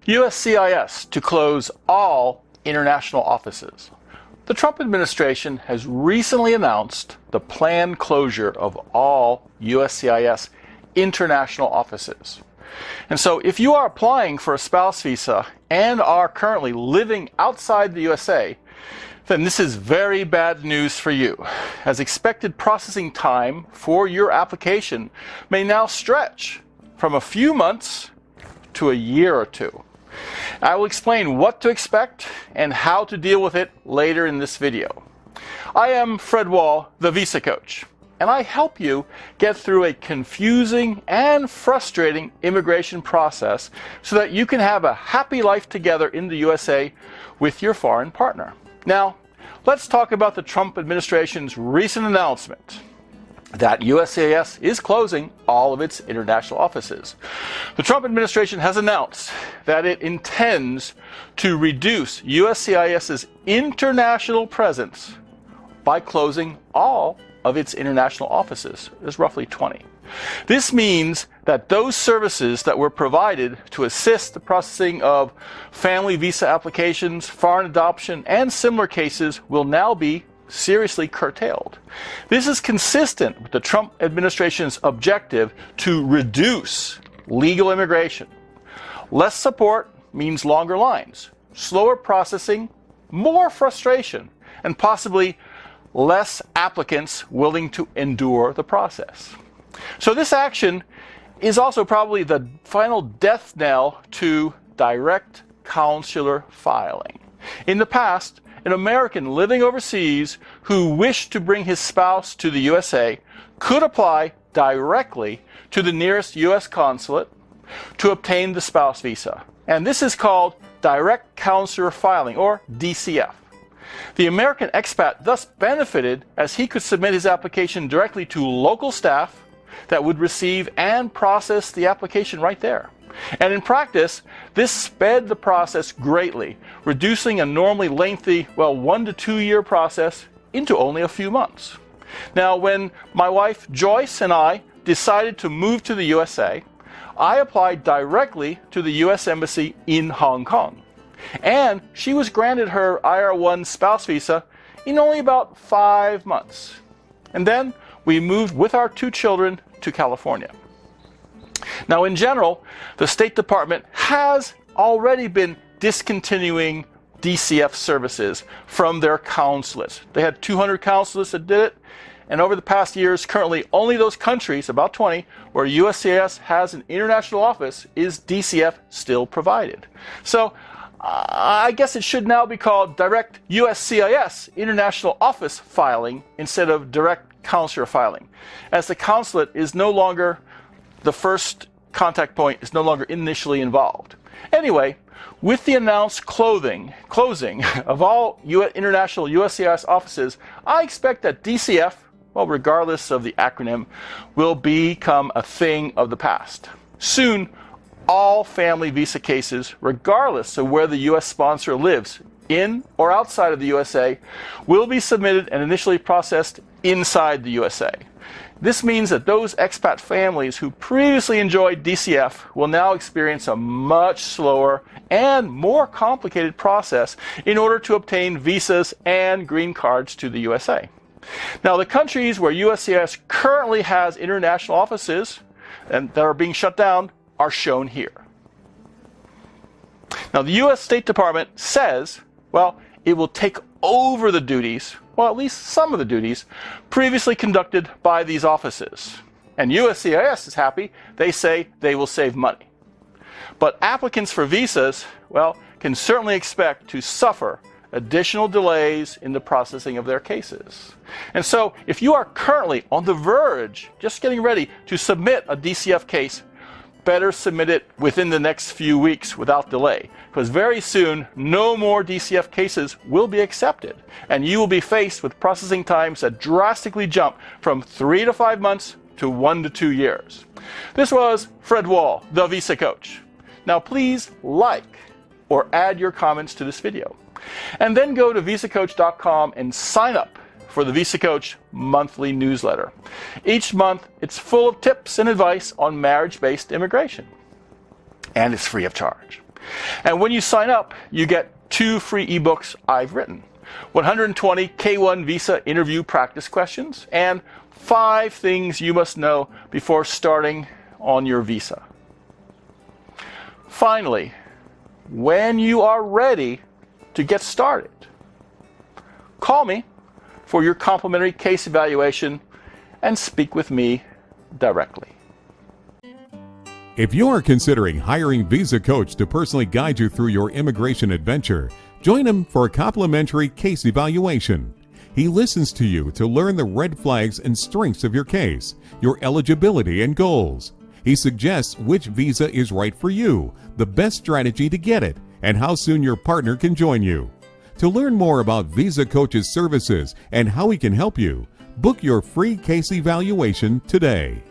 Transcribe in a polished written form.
USCIS to close all international offices. The Trump administration has recently announced the planned closure of all USCIS international offices. And so if you are applying for a spouse visa and are currently living outside the USA, then this is very bad news for you, as expected processing time for your application may now stretch from a few months to a year or two. I will explain what to expect and how to deal with it later in this video. I am Fred Wall, the VisaCoach, and I help you get through a confusing and frustrating immigration process so that you can have a happy life together in the USA with your foreign partner. Now, let's talk about the Trump administration's recent announcement that USCIS is closing all of its international offices. The Trump administration has announced that it intends to reduce USCIS's international presence by closing all of its international offices. There's roughly 20. This means that those services that were provided to assist the processing of family visa applications, foreign adoption, and similar cases will now be seriously curtailed. This is consistent with the Trump administration's objective to reduce legal immigration. Less support means longer lines, slower processing, more frustration, and possibly less applicants willing to endure the process. So this action is also probably the final death knell to direct consular filing. In the past, an American living overseas who wished to bring his spouse to the USA could apply directly to the nearest U.S. consulate to obtain the spouse visa. And this is called Direct Consular Filing, or DCF. The American expat thus benefited as he could submit his application directly to local staff that would receive and process the application right there. And in practice, this sped the process greatly, reducing a normally lengthy, 1 to 2 year process into only a few months. Now, when my wife Joyce and I decided to move to the USA, I applied directly to the U.S. Embassy in Hong Kong. And she was granted her IR1 spouse visa in only about 5 months. And then we moved with our 2 children to California. Now, in general, the State Department has already been discontinuing DCF services from their consulates. They had 200 consulates that did it, and over the past years, currently only those countries, about 20, where USCIS has an international office, is DCF still provided. So, I guess it should now be called Direct USCIS International Office Filing instead of Direct Consular Filing, as the consulate is no longer the first contact point, is no longer initially involved. Anyway, with the announced closing of all international USCIS offices, I expect that DCF, regardless of the acronym, will become a thing of the past. Soon, all family visa cases, regardless of where the U.S. sponsor lives, in or outside of the USA, will be submitted and initially processed inside the USA. This means that those expat families who previously enjoyed DCF will now experience a much slower and more complicated process in order to obtain visas and green cards to the USA. Now, the countries where USCIS currently has international offices and that are being shut down are shown here. Now, the U.S. State Department says, it will take over the duties, at least some of the duties, previously conducted by these offices. And USCIS is happy. They say they will save money. But applicants for visas, can certainly expect to suffer additional delays in the processing of their cases. And so, if you are currently on the verge, just getting ready to submit a DCF case, better submit it within the next few weeks without delay, because very soon no more DCF cases will be accepted, and you will be faced with processing times that drastically jump from 3 to 5 months to 1 to 2 years. This was Fred Wall, the VisaCoach. Now please like or add your comments to this video, and then go to VisaCoach.com and sign up for the VisaCoach monthly newsletter. Each month, it's full of tips and advice on marriage-based immigration. And it's free of charge. And when you sign up, you get 2 free ebooks I've written, 120 K1 visa interview practice questions, and 5 things you must know before starting on your visa. Finally, when you are ready to get started, call me for your complimentary case evaluation and speak with me directly. If you are considering hiring VisaCoach to personally guide you through your immigration adventure, join him for a complimentary case evaluation. He listens to you to learn the red flags and strengths of your case, your eligibility and goals. He suggests which visa is right for you, the best strategy to get it, and how soon your partner can join you. To learn more about VisaCoach's services and how he can help you, book your free case evaluation today.